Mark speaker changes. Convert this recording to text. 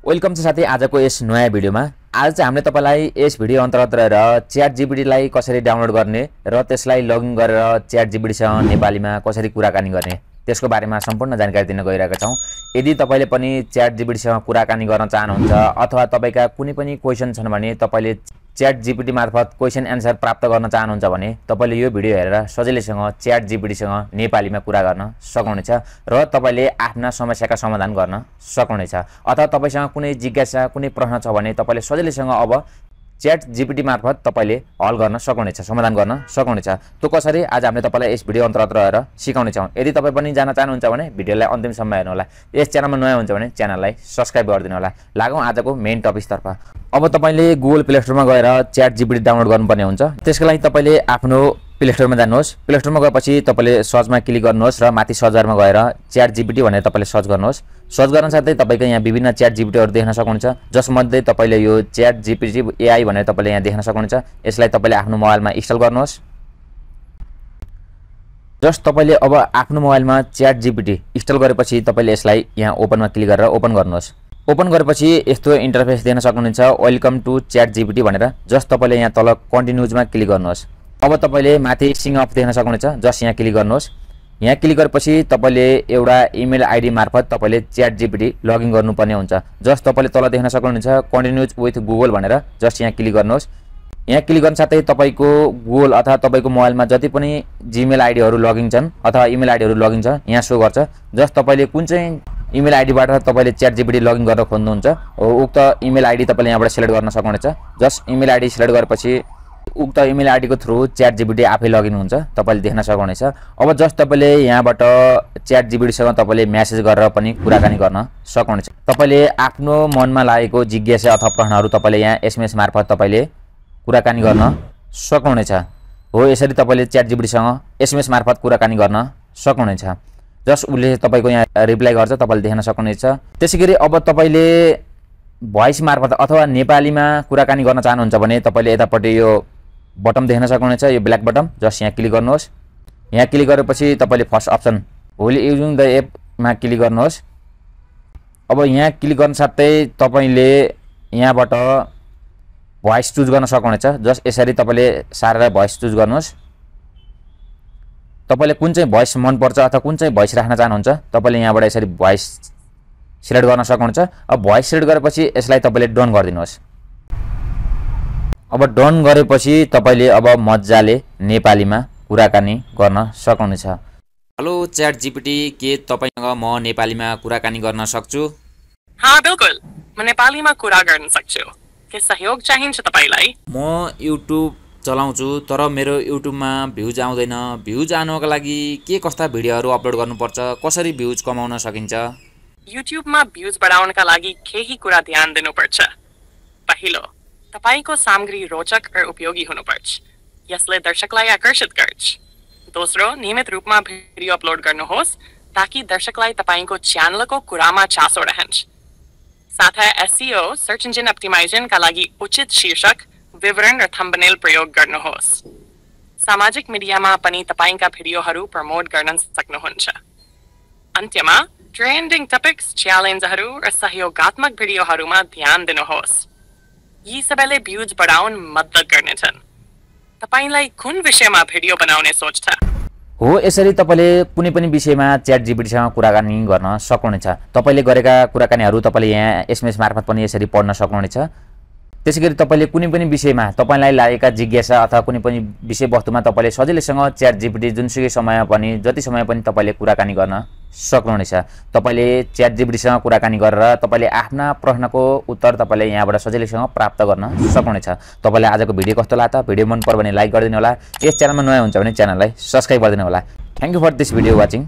Speaker 1: Welcome छ साथी आजको यस नयाँ भिडियोमा। आज चाहिँ हामीले तपाईलाई यस भिडियो अन्तर्गत रहेर च्याट जीपीटी लाई कसरी डाउनलोड गर्ने र त्यसलाई लगइन गरेर च्याट जीपीटी सँग नेपालीमा कसरी कुराकानी गर्ने त्यसको बारेमा सम्पूर्ण जानकारी दिन गइरहेका छौं। यदि तपाईले पनि च्याट जीपीटी सँग कुराकानी गर्न चाहनुहुन्छ अथवा तपाईका कुनै पनि क्वेशन छन् भने तपाईले च्याट जीपीटी मार्फत क्वेशन एन्सर प्राप्त गर्न चाहनुहुन्छ भने तपाईले यो भिडियो हेरेर सजिलैसँग च्याट जीपीटी सँग नेपालीमा कुरा गर्न सक्नुहुनेछ र तपाईले आफ्ना समस्याका समाधान गर्न सक्नुहुनेछ। अथवा तपाईसँग कुनै जिज्ञासा कुनै प्रश्न छ भने तपाईले सजिलैसँग अब च्याट जीपीटी मार्फत तपाईले हल गर्न सक्नुहुनेछ, समाधान गर्न सक्नुहुनेछ। त्यो कसरी आज हामीले तपाईलाई यस भिडियो अन्तर्गत रहेर सिकाउने छौं। यदि तपाई पनि जान्न चाहनुहुन्छ भने भिडियोलाई अन्तिमसम्म हेर्नु होला। यस च्यानलमा नयाँ हुन्छ भने च्यानललाई सब्स्क्राइब गरिदिनु होला। लागौं आजको मेन टपिकतर्फ। अब तपाईले गुगल प्ले स्टोरमा गएर च्याट जीपीटी डाउनलोड गर्नुपर्ने हुन्छ। त्यसको लागि तपाईले आफ्नो प्ले स्टोरमा जानुहोस्। प्ले स्टोरमा गएपछि तपाईले सर्चमा क्लिक गर्नुहोस् र माथि सर्च बारमा गएर च्याट जीपीटी भनेर तपाईले सर्च गर्नुहोस्। सर्च गर्न साथै तपाईको यहाँ विभिन्न च्याट जीपीटीहरु देख्न सक्नुहुन्छ, जसमध्ये तपाईले यो च्याट जीपीटी एआई भनेर तपाईले यहाँ देख्न सक्नुहुन्छ। यसलाई तपाईले आफ्नो मोबाइलमा इन्स्टल गर्नुहोस्। जस्ट तपाईले अब आफ्नो मोबाइलमा च्याट जीपीटी इन्स्टल गरेपछि तपाईले यसलाई यहाँ ओपनमा क्लिक गरेर ओपन गर्नुहोस्। ओपन गरेपछि यस्तो इन्टरफेस देख्न सक्नुहुन्छ, वेलकम टु च्याट जीपीटी भनेर। जस्ट तपाईले यहाँ तल कन्टिन्युजमा क्लिक गर्नुहोस्। अब तपाईले माथि सिङ अफ देख्न सक्नुहुन्छ, जस्ट यहाँ क्लिक गर्नुहोस्। यहाँ क्लिक गरेपछि तपाईले एउटा इमेल आईडी मार्फत तपाईले च्याट जीपीटी लगइन गर्नुपर्ने हुन्छ। जस्ट तपाईले तल देख्न सक्नुहुन्छ कन्टिन्युज विथ गुगल भनेर। जस्ट यहाँ क्लिक गर्नुहोस्। यहाँ क्लिक गर्न साथै तपाईको गुगल अथवा तपाईको मोबाइलमा जति पनि जीमेल आईडीहरु लगइन छन् अथवा इमेल आईडीहरु लगइन छ यहाँ शो गर्छ। जस्ट तपाईले कुन चाहिँ इमेल आईडीबाट तपाईले च्याट जीपीटी लगइन गर्न खोज्नुहुन्छ उक्त इमेल आईडी तपाईले यहाँबाट सिलेक्ट गर्न सक्नुहुनेछ। जस्ट इमेल आईडी सिलेक्ट गरेपछि उक्त इमेल आईडी को थ्रु च्याट जीपीटी आफै लगइन हुन्छ, तपाईले देख्न सक्नुहुनेछ। अब जस्ट तपाईले यहाँबाट च्याट जीपीटी सँग तपाईले मेसेज गरेर पनि कुराकानी गर्न सक्नुहुनेछ। तपाईले आफ्नो मनमा लागेको जिज्ञासा अथवा प्रश्नहरु तपाईले यहाँ एसएमएस मार्फत तपाईले कुराकानी गर्न सक्नुहुनेछ। हो यसरी तपाईले च्याट जीपीटी सँग एसएमएस मार्फत कुराकानी गर्न सक्नुहुनेछ। जस्ट उले तपाईको यहाँ रिप्लाई गर्छ, तपाईले देख्न सक्नुहुनेछ। त्यसैगरी अब तपाईले भोइस मार्फत अथवा नेपालीमा कुराकानी गर्न चाहनुहुन्छ भने तपाईले यतापट्टि यो बटन देख्न सक्नुहुनेछ, यो ब्ल्याक बटन। जस्ट यहाँ क्लिक गर्नुहोस्। यहाँ क्लिक गरेपछि तपाईले first option wheel using the app मा क्लिक गर्नुहोस्। अब यहाँ क्लिक गर्न साथै तपाईले यहाँबाट भोइस चुज गर्न सक्नुहुनेछ। जस्ट यसरी तपाईले सारेर भोइस चुज गर्नुहोस्। तपाईले कुन चाहिँ भोइस मन पर्छ अथवा कुन चाहिँ भोइस राख्न चाहनुहुन्छ तपाईले यहाँबाट यसरी भोइस सिलेक्ट गर्न सक्नुहुन्छ। अब भोइस सिलेक्ट गरेपछि यसलाई तपाईले डन गरिदिनुहोस्। अब डन गरेपछि तपाईले अब मज्जाले नेपालीमा कुराकानी गर्न सक्नुहुनेछ। हेलो च्याट जीपीटी, के तपाईसँग म नेपालीमा कुराकानी गर्न सक्छु?
Speaker 2: हाँ बिल्कुल, म नेपालीमा कुरा गर्न सक्छु। के सहयोग चाहिन्छ तपाईलाई?
Speaker 1: म युट्युब चलाउँछु तर मेरो युट्युबमा भ्युज आउँदैन। भ्युज आउनको लागि के कस्ता भिडियोहरु अपलोड गर्नुपर्छ, कसरी भ्युज कमाउन सकिन्छ?
Speaker 2: युट्युबमा भ्युज बढाउनका लागि केही कुरा ध्यान दिनुपर्छ। पहिलो, तपाईको सामग्री रोचक र उपयोगी हुनुपर्छ, यसले दर्शकलाई आकर्षित गर्छ। दोस्रो, नियमित रूपमा भिडियो अपलोड गर्नुहोस् ताकि दर्शकलाई तपाईको च्यानलको कुरामा चासो रहन्छ। साथै एसईओ सर्च इन्जिन अप्टिमाइजेसनका लागि उचित शीर्षक, विवरण र थम्बनेल प्रयोग गर्नुहोस्। सामाजिक मिडियामा पनि तपाईका भिडियोहरु प्रमोट गर्न सक्नुहुन्छ। अन्त्यमा ट्रेन्डिङ टपिक्स, च्यालेन्जहरु र सहयोगात्मक भिडियोहरुमा ध्यान दिनुहोस्। यी सबैले भ्युज बढाउन मद्दत गर्नेछन्। तपाईलाई कुन विषयमा भिडियो बनाउने सोच छ?
Speaker 1: हो यसरी तपाईले कुनै पनि विषयमा च्याट जीपीटी सँग कुराकानी गर्न सक्नुहुनेछ। तपाईले गरेका कुराकानीहरु तपाईले यहाँ एसएमएस मार्फत पनि यसरी पढ्न सक्नुहुनेछ। त्यसैगरी तपाईले कुनै पनि विषयमा तपाईलाई लागेका जिज्ञासा अथवा कुनै पनि विषयवस्तुमा तपाईले सजिलैसँग च्याट जीपीटी जुनसुकै समयमा पनि जति समय पनि तपाईले कुराकानी गर्न सक्नुहुनेछ। तपाईले च्याट जीपीटी सँग कुराकानी गरेर तपाईले आफ्ना प्रश्नको उत्तर तपाईले यहाँबाट सजिलैसँग प्राप्त गर्न सक्नुहुनेछ। तपाईलाई आजको भिडियो कस्तो लाग्यो? भिडियो मन पर्यो भने लाइक गरिदिनु होला। यस च्यानलमा नयाँ हुन्छ भने च्यानललाई सब्स्क्राइब गरिदिनु होला। Thank you for this video watching.